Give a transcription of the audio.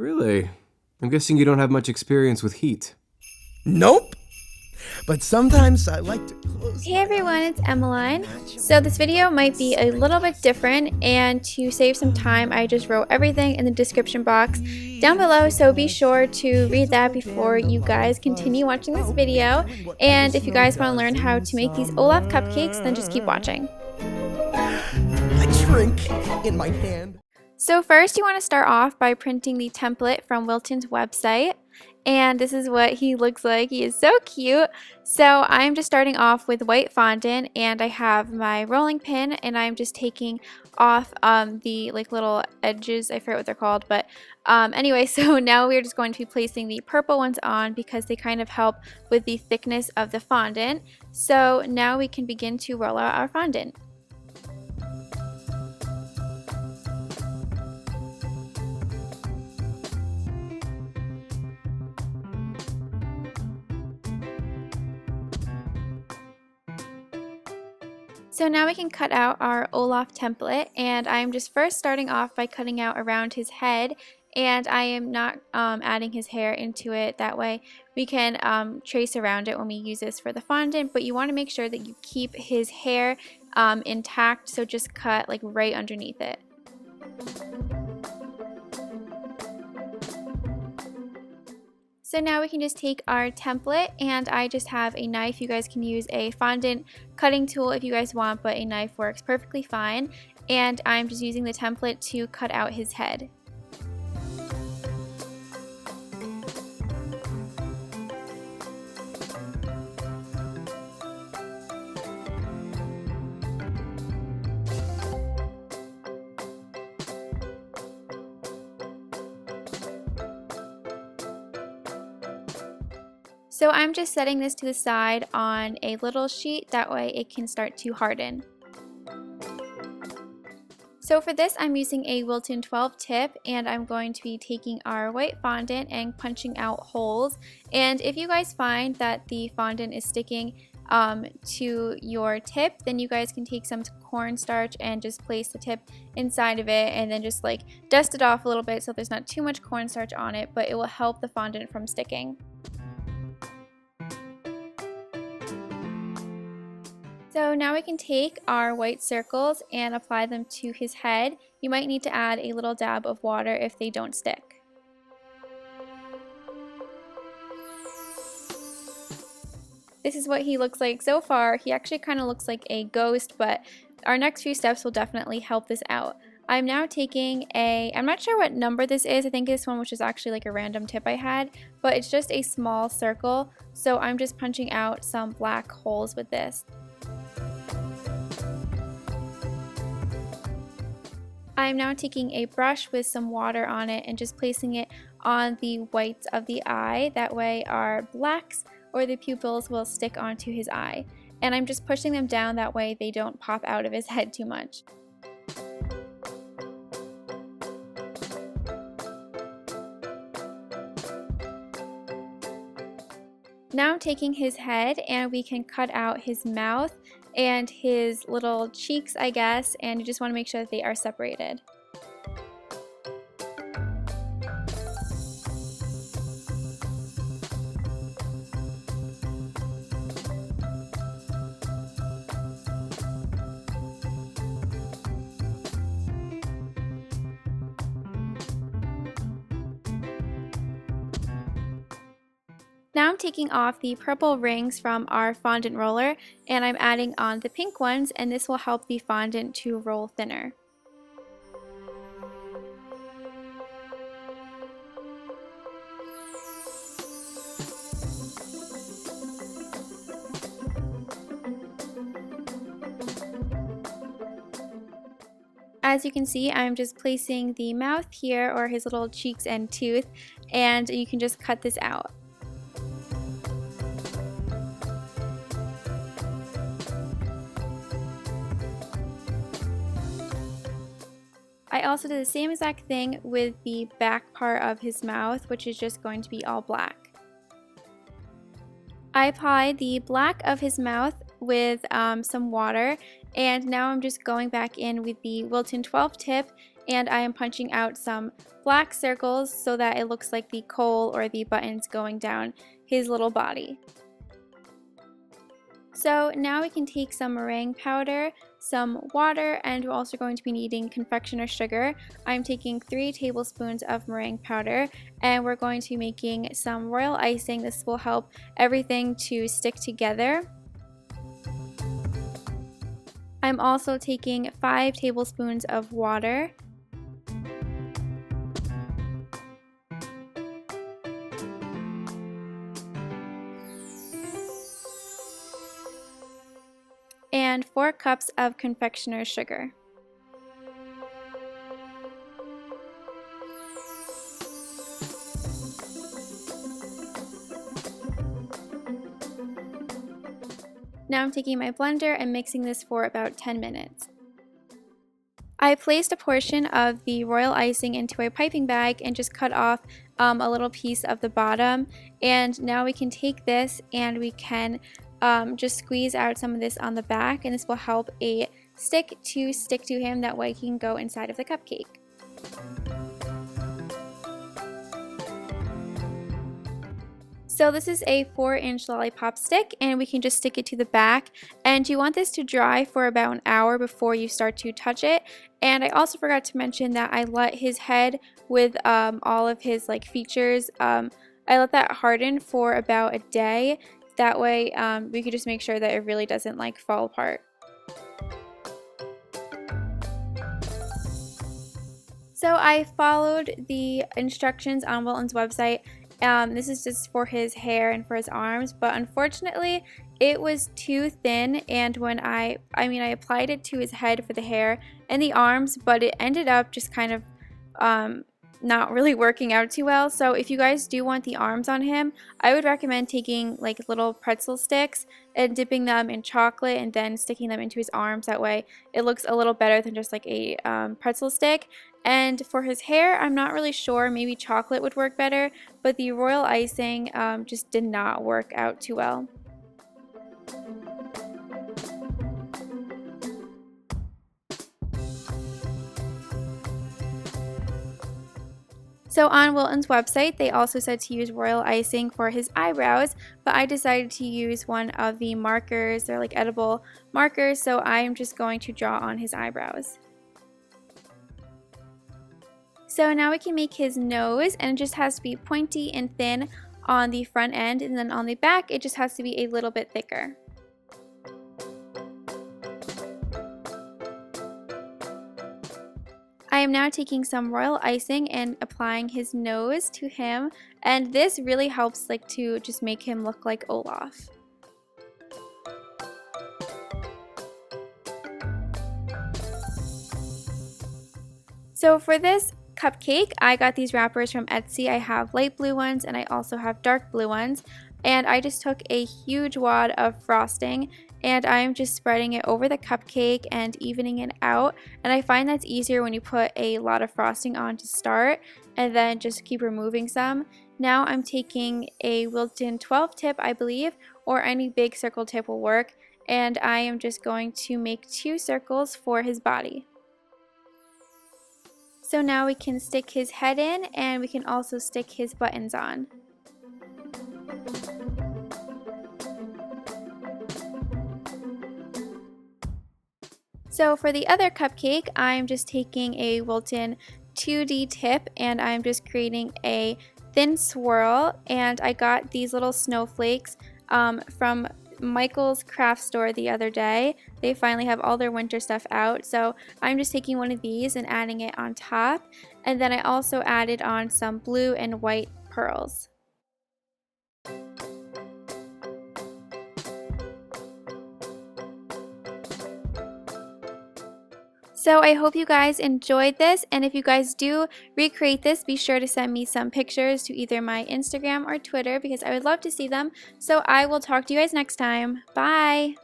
Really? I'm guessing you don't have much experience with heat. Nope. But sometimes I like to close Hey everyone, it's Emelyne. So this video might be a little bit different, and to save some time I just wrote everything in the description box down below, so be sure to read that before you guys continue watching this video. And if you guys want to learn how to make these Olaf cupcakes, then just keep watching. a drink in my hand. So first you want to start off by printing the template from Wilton's website, and this is what he looks like. He is so cute. So I'm just starting off with white fondant, and I have my rolling pin, and I'm just taking off the little edges. I forget what they're called, but anyway, so now we're just going to be placing the purple ones on because they kind of help with the thickness of the fondant. So now we can begin to roll out our fondant. So now we can cut out our Olaf template, and I'm just first starting off by cutting out around his head, and I am not adding his hair into it. That way we can trace around it when we use this for the fondant, but you want to make sure that you keep his hair intact, so just cut like right underneath it. So now we can just take our template, and I just have a knife. You guys can use a fondant cutting tool if you guys want, but a knife works perfectly fine. And I'm just using the template to cut out his head. So I'm just setting this to the side on a little sheet, that way it can start to harden. So for this I'm using a Wilton 12 tip, and I'm going to be taking our white fondant and punching out holes. And if you guys find that the fondant is sticking to your tip, then you guys can take some cornstarch and just place the tip inside of it, and then just like dust it off a little bit so there's not too much cornstarch on it, but it will help the fondant from sticking. So now we can take our white circles and apply them to his head. You might need to add a little dab of water if they don't stick. This is what he looks like so far. He actually kind of looks like a ghost, but our next few steps will definitely help this out. I'm now taking I'm not sure what number this is. I think this one, which is actually like a random tip I had, but it's just a small circle. So I'm just punching out some black holes with this. I'm now taking a brush with some water on it and just placing it on the whites of the eye. That way our blacks or the pupils will stick onto his eye. And I'm just pushing them down, that way they don't pop out of his head too much. Now I'm taking his head, and we can cut out his mouth and his little cheeks, I guess, and you just want to make sure that they are separated. Now I'm taking off the purple rings from our fondant roller, and I'm adding on the pink ones, and this will help the fondant to roll thinner. As you can see, I'm just placing the mouth here, or his little cheeks and tooth, and you can just cut this out. I also did the same exact thing with the back part of his mouth, which is just going to be all black. I applied the black of his mouth with some water, and now I'm just going back in with the Wilton 12 tip and I am punching out some black circles so that it looks like the coal or the buttons going down his little body. So now we can take some meringue powder, some water, and we're also going to be needing confectioner's sugar. I'm taking 3 tablespoons of meringue powder, and we're going to be making some royal icing. This will help everything to stick together. I'm also taking 5 tablespoons of water. And 4 cups of confectioner's sugar. Now I'm taking my blender and mixing this for about 10 minutes. I placed a portion of the royal icing into a piping bag and just cut off a little piece of the bottom. And now we can take this and we can just squeeze out some of this on the back, and this will help a stick to him. That way he can go inside of the cupcake. So this is a 4-inch lollipop stick, and we can just stick it to the back, and you want this to dry for about an hour before you start to touch it. And I also forgot to mention that I let his head with all of his features, I let that harden for about a day. That way we could just make sure that it really doesn't fall apart. So I followed the instructions on Wilton's website. This is just for his hair and for his arms, but unfortunately it was too thin, and when I applied it to his head for the hair and the arms, but it ended up just kind of not really working out too well. So if you guys do want the arms on him, I would recommend taking little pretzel sticks and dipping them in chocolate and then sticking them into his arms. That way it looks a little better than just a pretzel stick. And for his hair, I'm not really sure, maybe chocolate would work better, but the royal icing just did not work out too well. So on Wilton's website, they also said to use royal icing for his eyebrows, but I decided to use one of the markers. They're edible markers, so I am just going to draw on his eyebrows. So now we can make his nose, and it just has to be pointy and thin on the front end, and then on the back it just has to be a little bit thicker. I am now taking some royal icing and applying his nose to him, and this really helps to just make him look like Olaf. So for this cupcake, I got these wrappers from Etsy. I have light blue ones and I also have dark blue ones, and I just took a huge wad of frosting and I'm just spreading it over the cupcake and evening it out, and I find that's easier when you put a lot of frosting on to start and then just keep removing some. Now I'm taking a Wilton 12 tip, I believe, or any big circle tip will work, and I am just going to make 2 circles for his body. So now we can stick his head in, and we can also stick his buttons on. So for the other cupcake, I'm just taking a Wilton 2D tip and I'm just creating a thin swirl, and I got these little snowflakes from Michael's craft store the other day. They finally have all their winter stuff out, so I'm just taking one of these and adding it on top, and then I also added on some blue and white pearls. So I hope you guys enjoyed this, and if you guys do recreate this, be sure to send me some pictures to either my Instagram or Twitter because I would love to see them. So I will talk to you guys next time. Bye!